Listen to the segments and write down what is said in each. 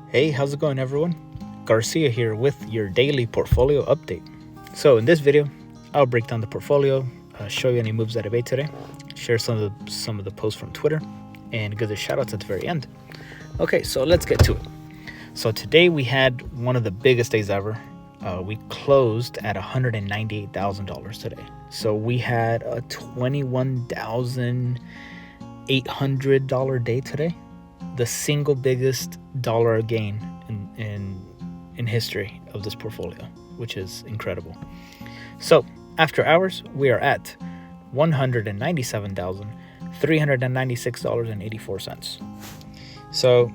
Hey, how's it going, everyone? Garcia here with your daily portfolio update. So in this video, I'll break down the portfolio, show you any moves that I made today, share some of the posts from Twitter, and give the shout outs at the very end. Okay, so let's get to it. So today we had one of the biggest days ever. We closed at $198,000 today. So we had a $21,800 day today. The single biggest dollar gain in history of this portfolio, which is incredible. So after hours, we are at $197,396.84. So,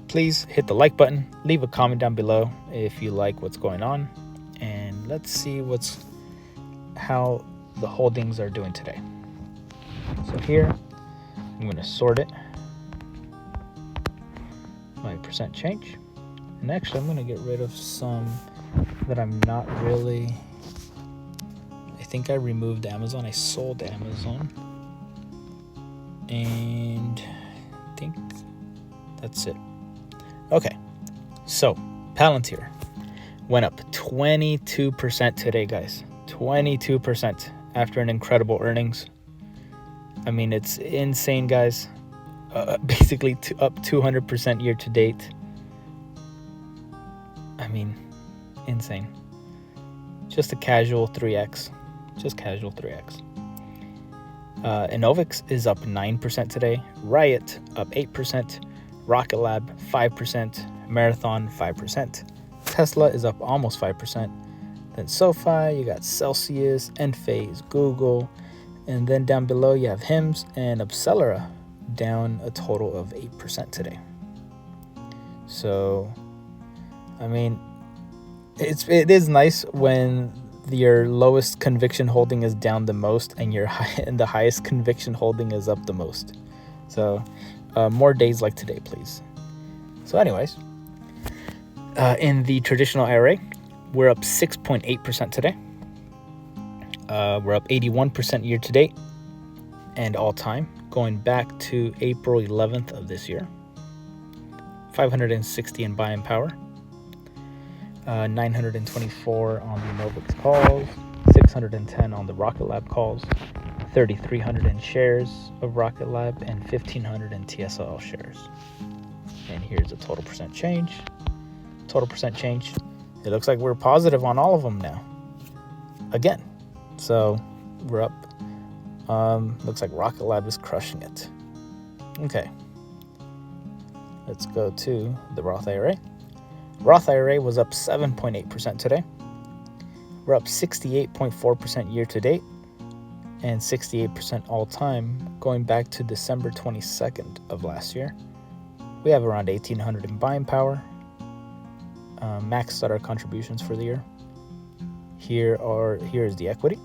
please hit the like button, leave a comment down below if you like what's going on, and let's see how the holdings are doing today. So here, I'm going to sort it by percent change. And actually, I'm going to get rid of some that I'm not really... I think I removed Amazon. I sold Amazon. And I think that's it. Okay. So, Palantir went up 22% today, guys. 22% after an incredible earnings. I mean, it's insane, guys. Basically up 200% year to date. I mean, insane. Just a casual 3x. Just casual 3x. Enovix is up 9% today. Riot up 8%. Rocket Lab 5%. Marathon 5%. Tesla is up almost 5%. Then SoFi, you got Celsius, Enphase, Google, and then down below you have HIMS and Accelera, down a total of 8% today. So, I mean, it is nice when your lowest conviction holding is down the most and the highest conviction holding is up the most. So, more days like today, please. So, anyways, in the traditional IRA, we're up 6.8% today. We're up 81% year to date and all time, going back to April 11th of this year. 560 in buying power. 924 on the Enovix calls. 610 on the Rocket Lab calls. 3,300 in shares of Rocket Lab and 1,500 in TSL shares. And here's the total percent change. Total percent change. It looks like we're positive on all of them now. Again. So we're up. Looks like Rocket Lab is crushing it. Okay. Let's go to the Roth IRA. Roth IRA was up 7.8% today. We're up 68.4% year to date and 68% all time going back to December 22nd of last year. We have around 1,800 in buying power. Maxed out our contributions for the year. Here is the equity.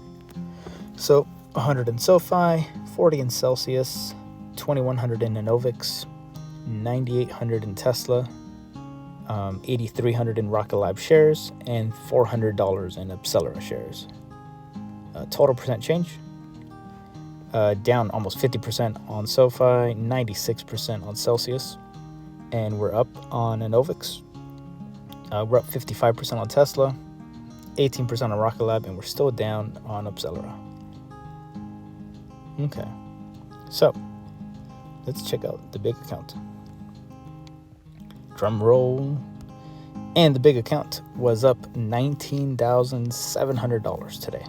So 100 in SoFi, 40 in Celsius, 2,100 in Enovix, 9,800 in Tesla, 8,300 in Rocket Lab shares, and $400 in Accelera shares. Total percent change, down almost 50% on SoFi, 96% on Celsius, and we're up on Enovix. We're up 55% on Tesla, 18% on Rocket Lab, and we're still down on Accelera. Okay, so let's check out the big account. Drum roll. And the big account was up $19,700 today,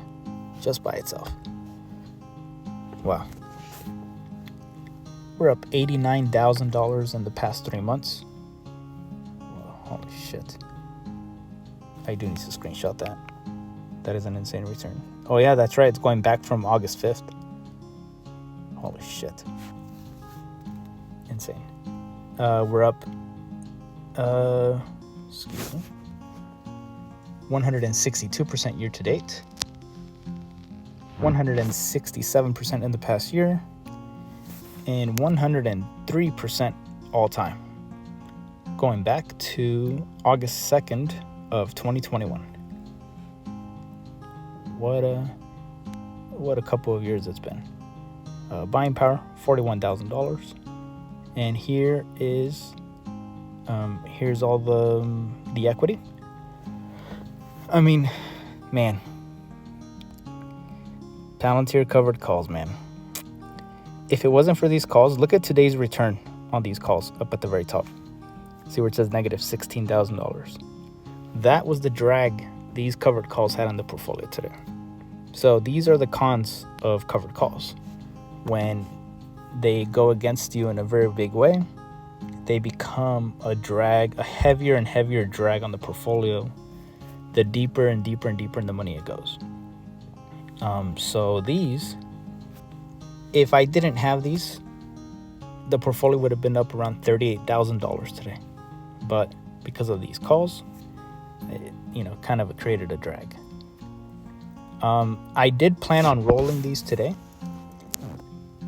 just by itself. Wow. We're up $89,000 in the past 3 months. Whoa, holy shit. I do need to screenshot that. That is an insane return. Oh yeah, that's right. It's going back from August 5th. Holy shit. Insane. We're up, 162% year to date. 167% in the past year. And 103% all time. Going back to August 2nd of 2021. What a couple of years it's been. Buying power, $41,000. And here is Here's all the equity. I mean, man, Palantir covered calls, man. If it wasn't for these calls, look at today's return on these calls up at the very top. See where it says negative $16,000. That was the drag these covered calls had on the portfolio today. So these are the cons of covered calls. When they go against you in a very big way, they become a drag, a heavier and heavier drag on the portfolio, the deeper and deeper and deeper in the money it goes. So these, if I didn't have these, the portfolio would have been up around $38,000 today. But because of these calls, it, kind of created a drag. I did plan on rolling these today,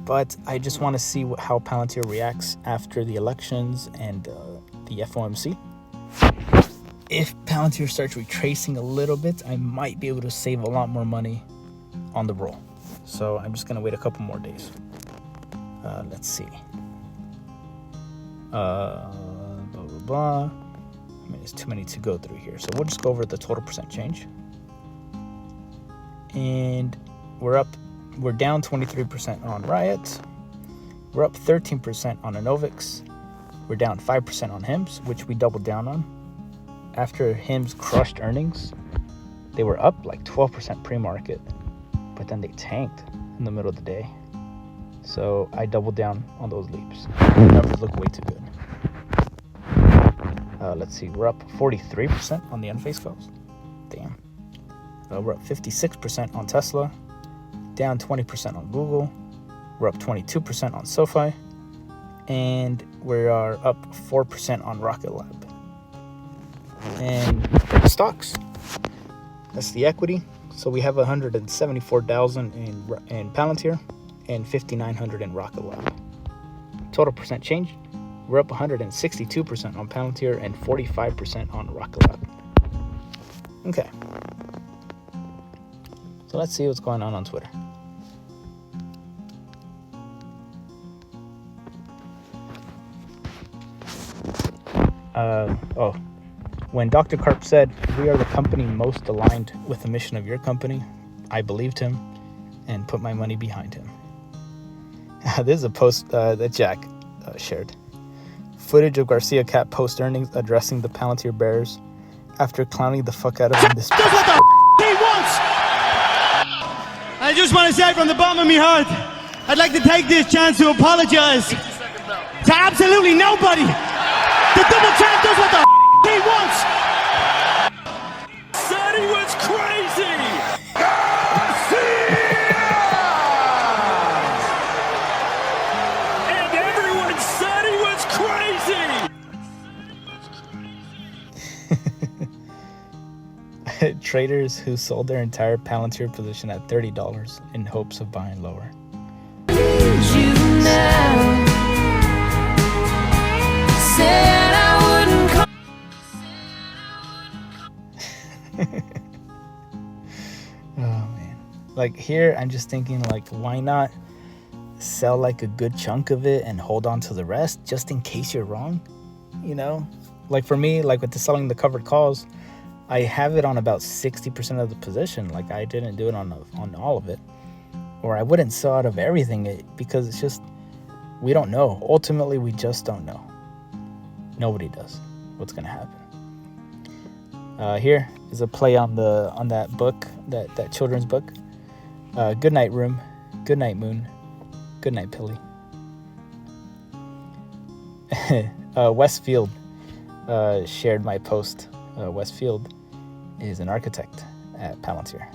but I just want to see how Palantir reacts after the elections and the FOMC. If Palantir starts retracing a little bit, I might be able to save a lot more money on the roll. So I'm just going to wait a couple more days. Let's see. Blah, blah, blah. I mean, there's too many to go through here. So we'll just go over the total percent change. And we're down 23% on Riot. We're up 13% on Anovix. We're down 5% on HIMS, which we doubled down on. After HIMS crushed earnings, they were up like 12% pre-market, but then they tanked in the middle of the day. So I doubled down on those leaps. The numbers look way too good. Let's see, we're up 43% on the unfaced calls. Damn. We're up 56% on Tesla, down 20% on Google. We're up 22% on SoFi, and we are up 4% on Rocket Lab. And the stocks, that's the equity. So we have 174,000 in Palantir and 5,900 in Rocket Lab. Total percent change, we're up 162% on Palantir and 45% on Rocket Lab. Okay. So let's see what's going on Twitter. When Dr. Karp said, "We are the company most aligned with the mission of your company," I believed him and put my money behind him. This is a post that Jack shared. Footage of GarciaCap post-earnings addressing the Palantir bears after clowning the fuck out of him this past what the he wants! I just want to say from the bottom of my heart, I'd like to take this chance to apologize to absolutely nobody. The double champ does what the he wants! Said he was crazy! And everyone said he was crazy! Traders who sold their entire Palantir position at $30 in hopes of buying lower. You now said I wouldn't come. Oh man, like here I'm just thinking, like, why not sell like a good chunk of it and hold on to the rest just in case you're wrong? Like for me, like with selling the covered calls, I have it on about 60% of the position. Like I didn't do it on all of it, or I wouldn't sell out of everything because it's just, we don't know. Ultimately, we just don't know. Nobody does what's gonna happen. Here is a play on that book, that children's book. Good night, room. Good night, moon. Good night, Pilly. Westfield shared my post. Westfield is an architect at Palantir,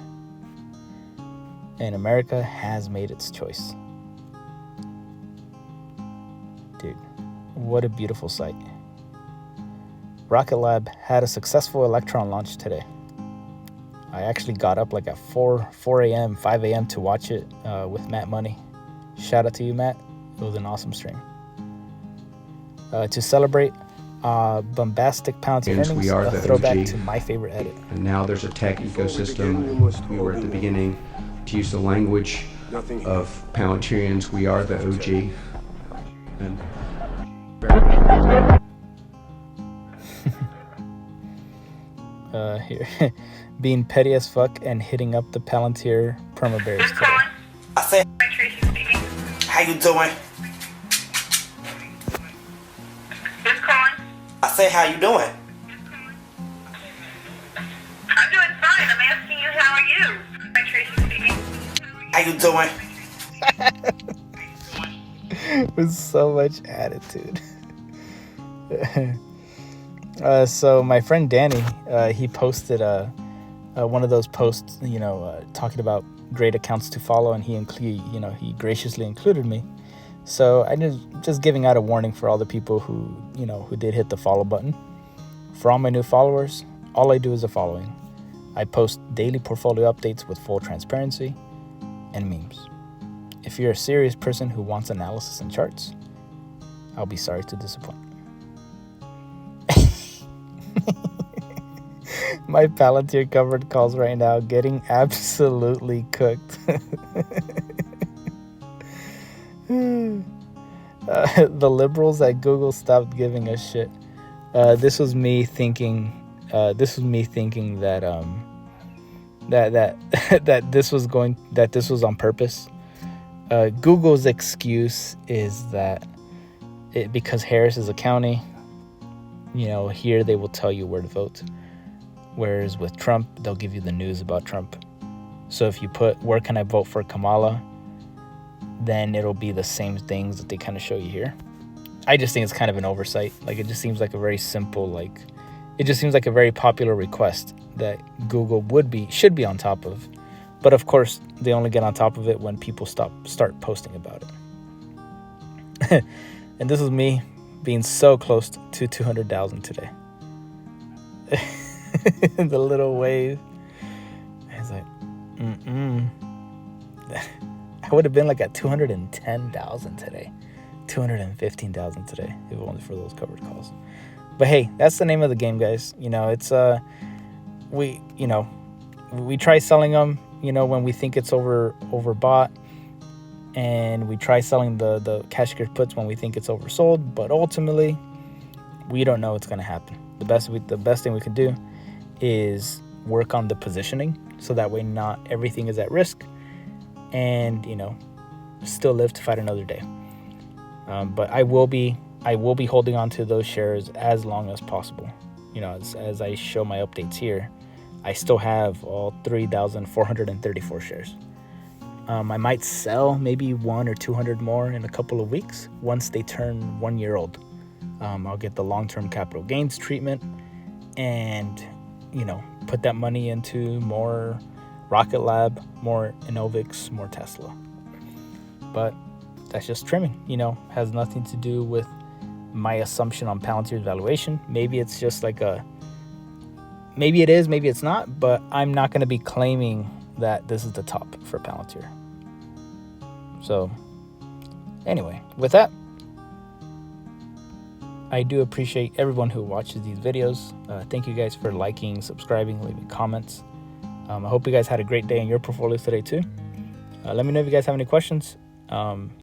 and America has made its choice. Dude, what a beautiful sight. Rocket Lab had a successful Electron launch today. I actually got up like at 4 a.m., 5 a.m. to watch it with Matt Money. Shout out to you, Matt. It was an awesome stream. To celebrate bombastic Palantir earnings, We are a the throwback OG. to my favorite edit. And now there's a tech ecosystem. We were at the beginning. To use the language of Palantirians, we are the OG. And Here, being petty as fuck and hitting up the Palantir perma bears today. I said, how you doing? Who's calling? I said, how you doing? I'm doing fine. I'm asking you, how are you? Hi, Tracy speaking. How you doing? With so much attitude. So my friend Danny, he posted one of those posts, talking about great accounts to follow, and he graciously included me. So I just giving out a warning for all the people who did hit the follow button. For all my new followers, all I do is the following: I post daily portfolio updates with full transparency and memes. If you're a serious person who wants analysis and charts, I'll be sorry to disappoint. My Palantir covered calls right now getting absolutely cooked. The liberals at Google stopped giving a shit. This was me thinking that that this was on purpose. Google's excuse is that because Harris is a county, here they will tell you where to vote. Whereas with Trump, they'll give you the news about Trump. So if you put, where can I vote for Kamala? Then it'll be the same things that they kind of show you here. I just think it's kind of an oversight. Like, it just seems like a very simple, it just seems like a very popular request that Google should be on top of. But of course, they only get on top of it when people start posting about it. And this is me being so close to 200,000 today. The little wave. I was like, I would have been like at 210,000 today, 215,000 today if it wasn't for those covered calls. But hey, that's the name of the game, guys. It's we try selling them, when we think it's overbought, and we try selling the cash secured puts when we think it's oversold. But ultimately, we don't know what's going to happen. The best thing we can do is work on the positioning, so that way not everything is at risk, and still live to fight another day. But I will be holding on to those shares as long as possible. As I show my updates here, I still have all 3,434 shares. I might sell maybe 100 or 200 more in a couple of weeks once they turn 1 year old. I'll get the long-term capital gains treatment and put that money into more Rocket Lab, more Innovix, more Tesla. But that's just trimming, has nothing to do with my assumption on Palantir's valuation. Maybe it's just maybe it is, maybe it's not, but I'm not going to be claiming that this is the top for Palantir. So anyway, with that, I do appreciate everyone who watches these videos. Thank you guys for liking, subscribing, leaving comments. I hope you guys had a great day in your portfolios today too. Let me know if you guys have any questions.